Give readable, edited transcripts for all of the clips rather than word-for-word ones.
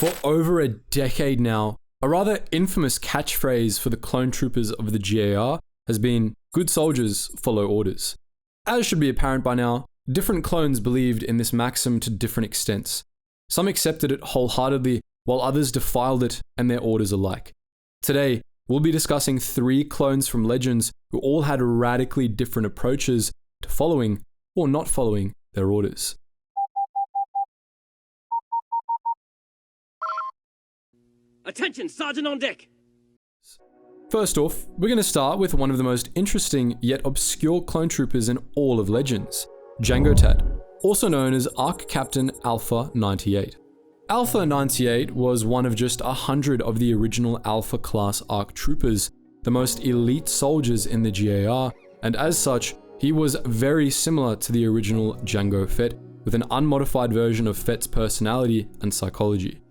For over a decade now, a rather infamous catchphrase for the clone troopers of the GAR has been, "Good soldiers follow orders." As should be apparent by now, different clones believed in this maxim to different extents. Some accepted it wholeheartedly, while others defiled it and their orders alike. Today, we'll be discussing 3 clones from Legends who all had radically different approaches to following or not following their orders. Attention, Sergeant on deck! First off, we're going to start with one of the most interesting yet obscure clone troopers in all of Legends, Jangotat, also known as Arc Captain Alpha 98. Alpha 98 was one of just 100 of the original Alpha class Arc troopers, the most elite soldiers in the GAR, and as such, he was very similar to the original Jango Fett, with an unmodified version of Fett's personality and psychology.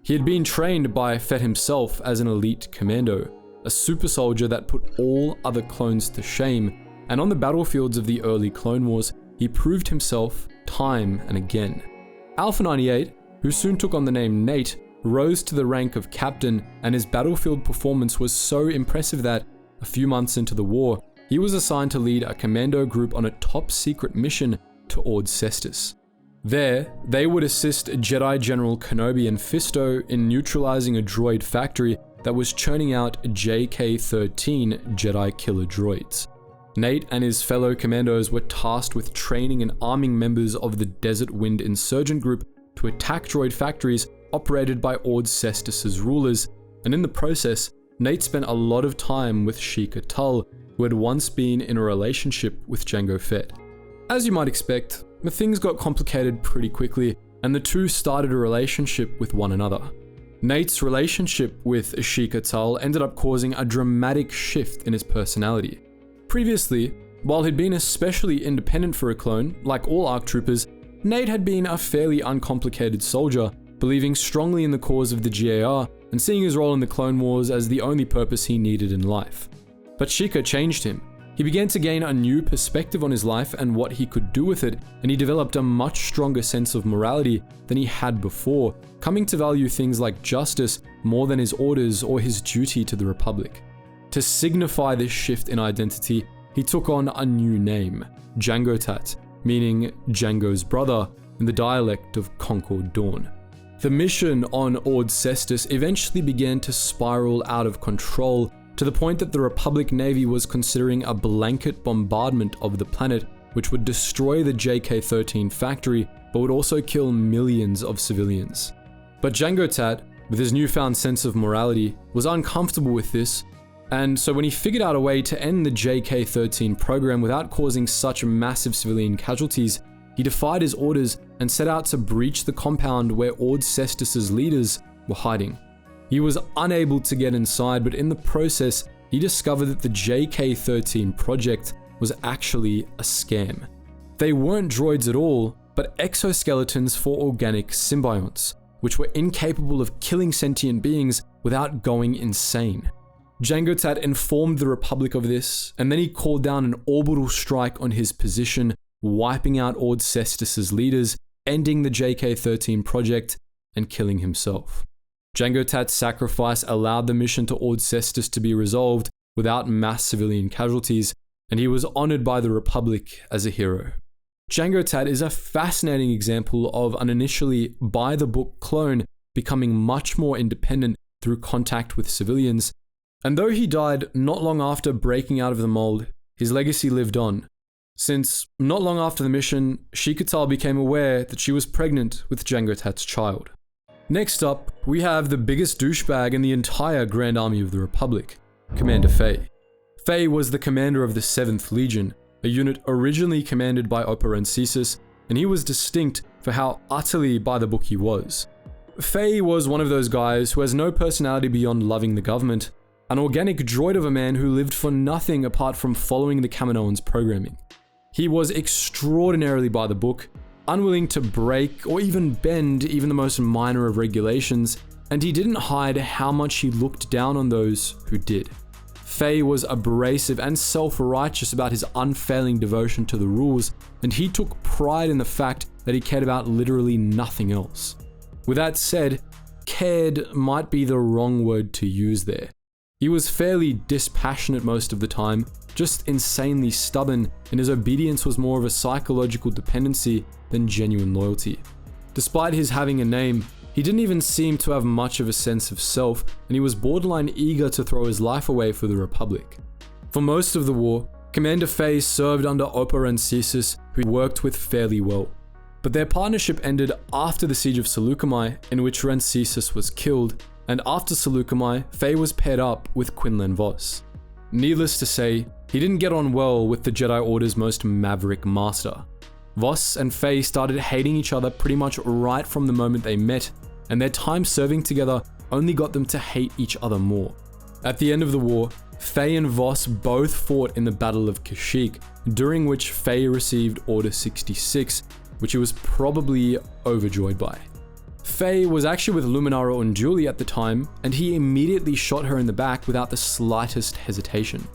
He had been trained by Fett himself as an elite commando, a super soldier that put all other clones to shame, and on the battlefields of the early Clone Wars, he proved himself time and again. Alpha 98, who soon took on the name Nate, rose to the rank of captain, and his battlefield performance was so impressive that, a few months into the war, he was assigned to lead a commando group on a top secret mission to Ord Cestus. There, they would assist Jedi General Kenobi and Fisto in neutralizing a droid factory that was churning out JK-13 Jedi killer droids. Nate and his fellow commandos were tasked with training and arming members of the Desert Wind Insurgent Group to attack droid factories operated by Ord Cestus's rulers, and in the process, Nate spent a lot of time with Sheikah Tull, who had once been in a relationship with Jango Fett. As you might expect, things got complicated pretty quickly, and the two started a relationship with one another. Nate's relationship with Sheikah Tull ended up causing a dramatic shift in his personality. Previously, while he'd been especially independent for a clone, like all ARC troopers, Nate had been a fairly uncomplicated soldier, believing strongly in the cause of the GAR and seeing his role in the Clone Wars as the only purpose he needed in life. But Sheikah changed him. He began to gain a new perspective on his life and what he could do with it, and he developed a much stronger sense of morality than he had before, coming to value things like justice more than his orders or his duty to the Republic. To signify this shift in identity, he took on a new name, Jangotat, meaning Jango's brother in the dialect of Concord Dawn. The mission on Ord Cestus eventually began to spiral out of control, to the point that the Republic Navy was considering a blanket bombardment of the planet, which would destroy the JK-13 factory, but would also kill millions of civilians. But Jangotat, with his newfound sense of morality, was uncomfortable with this, and so when he figured out a way to end the JK-13 program without causing such massive civilian casualties, he defied his orders and set out to breach the compound where Ord Cestus's leaders were hiding. He was unable to get inside, but in the process, he discovered that the JK-13 project was actually a scam. They weren't droids at all, but exoskeletons for organic symbionts, which were incapable of killing sentient beings without going insane. Jangotat informed the Republic of this, and then he called down an orbital strike on his position, wiping out Ord Cestus's leaders, ending the JK-13 project, and killing himself. Jangotat's sacrifice allowed the mission to Ord Cestus to be resolved without mass civilian casualties, and he was honored by the Republic as a hero. Jangotat is a fascinating example of an initially by-the-book clone becoming much more independent through contact with civilians, and though he died not long after breaking out of the mold, his legacy lived on, since not long after the mission, Sheikah Tull became aware that she was pregnant with Jangotat's child. Next up, we have the biggest douchebag in the entire Grand Army of the Republic, Commander Faie. Faie was the commander of the 7th Legion, a unit originally commanded by Operencesis, and he was distinct for how utterly by the book he was. Faie was one of those guys who has no personality beyond loving the government, an organic droid of a man who lived for nothing apart from following the Kaminoans' programming. He was extraordinarily by the book, unwilling to break or even bend even the most minor of regulations, and he didn't hide how much he looked down on those who did. Faie was abrasive and self-righteous about his unfailing devotion to the rules, and he took pride in the fact that he cared about literally nothing else. With that said, cared might be the wrong word to use there. He was fairly dispassionate most of the time, just insanely stubborn, and his obedience was more of a psychological dependency than genuine loyalty. Despite his having a name, he didn't even seem to have much of a sense of self, and he was borderline eager to throw his life away for the Republic. For most of the war, Commander Faie served under Oppa Rancisis, who he worked with fairly well. But their partnership ended after the Siege of Seleucami, in which Rancisis was killed, and after Seleucami, Faie was paired up with Quinlan Vos. Needless to say, he didn't get on well with the Jedi Order's most maverick master. Vos and Faie started hating each other pretty much right from the moment they met, and their time serving together only got them to hate each other more. At the end of the war, Faie and Vos both fought in the Battle of Kashyyyk, during which Faie received Order 66, which he was probably overjoyed by. Faie was actually with Luminara Unduli at the time, and he immediately shot her in the back without the slightest hesitation.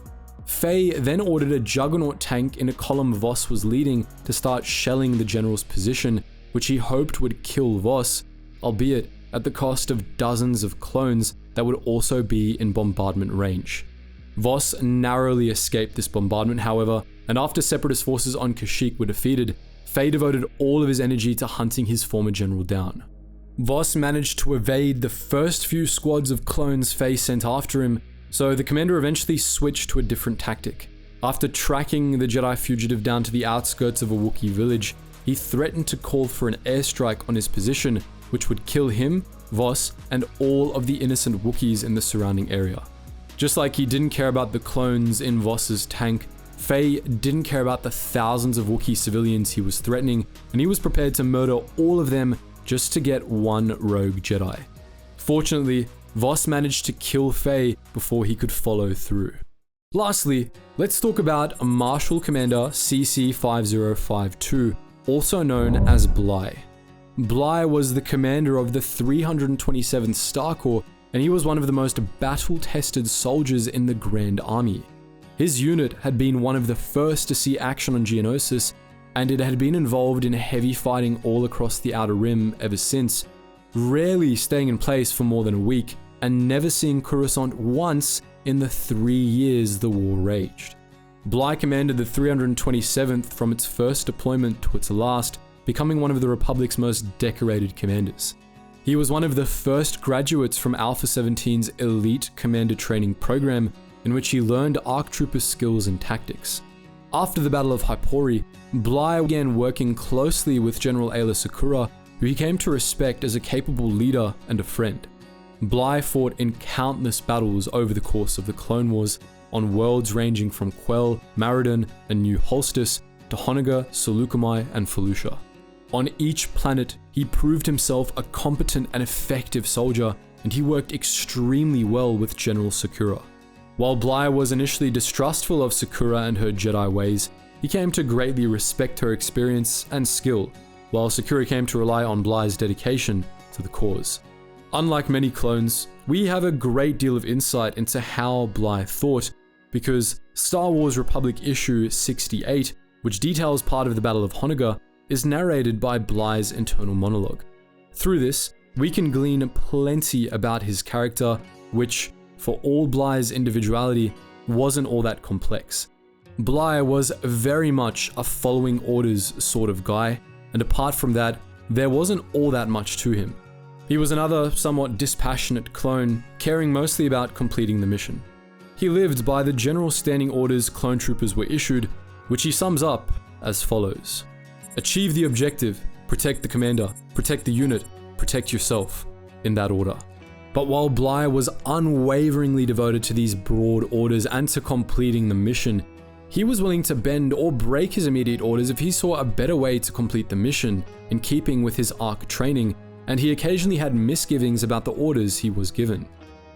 Faie then ordered a Juggernaut tank in a column Vos was leading to start shelling the general's position, which he hoped would kill Vos, albeit at the cost of dozens of clones that would also be in bombardment range. Vos narrowly escaped this bombardment, however, and after Separatist forces on Kashyyyk were defeated, Faie devoted all of his energy to hunting his former general down. Vos managed to evade the first few squads of clones Faie sent after him, so the commander eventually switched to a different tactic. After tracking the Jedi fugitive down to the outskirts of a Wookiee village, he threatened to call for an airstrike on his position, which would kill him, Vos, and all of the innocent Wookiees in the surrounding area. Just like he didn't care about the clones in Vos's tank, Faie didn't care about the thousands of Wookiee civilians he was threatening, and he was prepared to murder all of them just to get one rogue Jedi. Fortunately, Vos managed to kill Faie before he could follow through. Lastly, let's talk about Marshal Commander CC-5052, also known as Bly. Bly was the commander of the 327th Star Corps, and he was one of the most battle-tested soldiers in the Grand Army. His unit had been one of the first to see action on Geonosis, and it had been involved in heavy fighting all across the Outer Rim ever since, rarely staying in place for more than a week, and never seeing Coruscant once in the 3 years the war raged. Bly commanded the 327th from its first deployment to its last, becoming one of the Republic's most decorated commanders. He was one of the first graduates from Alpha 17's elite commander training program, in which he learned ARC Trooper skills and tactics. After the Battle of Hypori, Bly began working closely with General Aayla Secura, who he came to respect as a capable leader and a friend. Bly fought in countless battles over the course of the Clone Wars, on worlds ranging from Quell, Maridon, and New Holstis to Honaga, Seleucami, and Felucia. On each planet, he proved himself a competent and effective soldier, and he worked extremely well with General Secura. While Bly was initially distrustful of Secura and her Jedi ways, he came to greatly respect her experience and skill, while Secura came to rely on Bly's dedication to the cause. Unlike many clones, we have a great deal of insight into how Bly thought, because Star Wars Republic issue 68, which details part of the Battle of Honaga, is narrated by Bly's internal monologue. Through this, we can glean plenty about his character, which, for all Bly's individuality, wasn't all that complex. Bly was very much a following orders sort of guy, and apart from that, there wasn't all that much to him. He was another somewhat dispassionate clone, caring mostly about completing the mission. He lived by the general standing orders clone troopers were issued, which he sums up as follows: achieve the objective, protect the commander, protect the unit, protect yourself, in that order. But while Bly was unwaveringly devoted to these broad orders and to completing the mission, he was willing to bend or break his immediate orders if he saw a better way to complete the mission, in keeping with his ARC training, and he occasionally had misgivings about the orders he was given.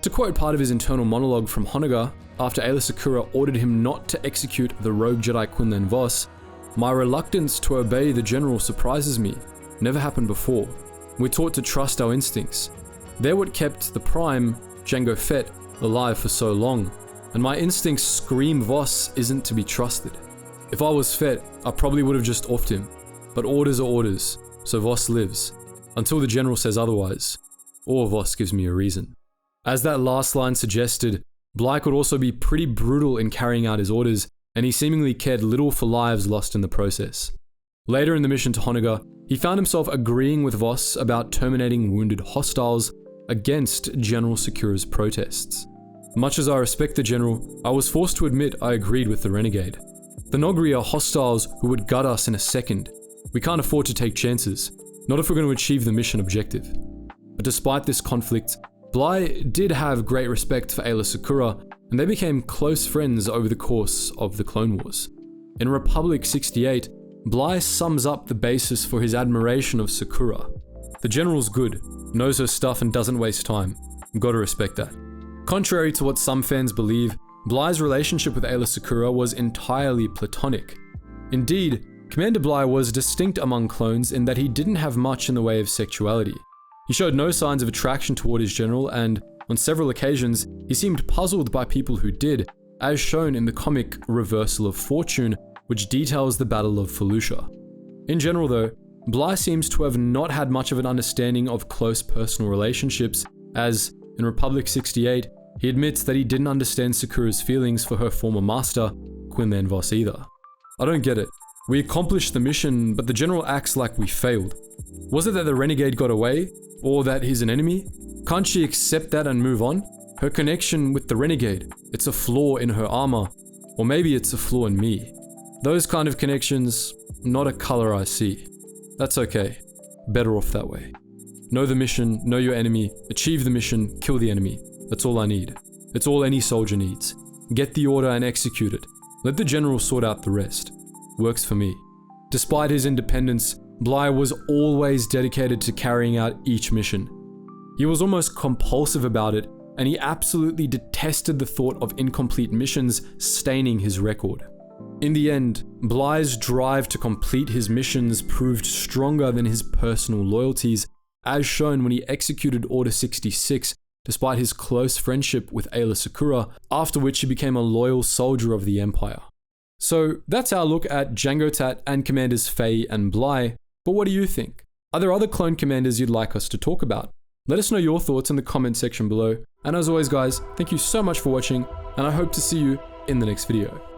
To quote part of his internal monologue from Honaga, after Aayla Secura ordered him not to execute the rogue Jedi Quinlan Vos, "My reluctance to obey the general surprises me. Never happened before. We're taught to trust our instincts. They're what kept the Prime, Jangotat, alive for so long, and my instincts scream Vos isn't to be trusted. If I was Fett, I probably would have just offed him. But orders are orders, so Vos lives. Until the general says otherwise. or Voss gives me a reason. As that last line suggested, Bligh could also be pretty brutal in carrying out his orders, and he seemingly cared little for lives lost in the process. Later in the mission to Honega, he found himself agreeing with Voss about terminating wounded hostiles against General Sakura's protests. Much as I respect the general, I was forced to admit I agreed with the renegade. The Nogri are hostiles who would gut us in a second. We can't afford to take chances, not if we're going to achieve the mission objective. But despite this conflict, Bligh did have great respect for Aayla Secura, and they became close friends over the course of the Clone Wars. In Republic 68, Bligh sums up the basis for his admiration of Sakura. The general's good, knows her stuff and doesn't waste time. Gotta respect that. Contrary to what some fans believe, Bligh's relationship with Aayla Secura was entirely platonic. Indeed, Commander Bligh was distinct among clones in that he didn't have much in the way of sexuality. He showed no signs of attraction toward his general, and on several occasions, he seemed puzzled by people who did, as shown in the comic Reversal of Fortune, which details the Battle of Felucia. In general though, Bligh seems to have not had much of an understanding of close personal relationships, as, in Republic 68, he admits that he didn't understand Sakura's feelings for her former master, Quinlan Vos either. I don't get it. We accomplished the mission, but the general acts like we failed. Was it that the renegade got away? Or that he's an enemy? Can't she accept that and move on? Her connection with the renegade, it's a flaw in her armor. Or maybe it's a flaw in me. Those kind of connections, not a color I see. That's okay. Better off that way. Know the mission, know your enemy, achieve the mission, kill the enemy. That's all I need. It's all any soldier needs. Get the order and execute it. Let the general sort out the rest. Works for me. Despite his independence, Bligh was always dedicated to carrying out each mission. He was almost compulsive about it, and he absolutely detested the thought of incomplete missions staining his record. In the end, Bligh's drive to complete his missions proved stronger than his personal loyalties, as shown when he executed Order 66 despite his close friendship with Aayla Secura, after which he became a loyal soldier of the Empire. So that's our look at Jangotat and Commanders Faie and Bligh, but what do you think? Are there other clone commanders you'd like us to talk about? Let us know your thoughts in the comment section below, and as always guys, thank you so much for watching, and I hope to see you in the next video.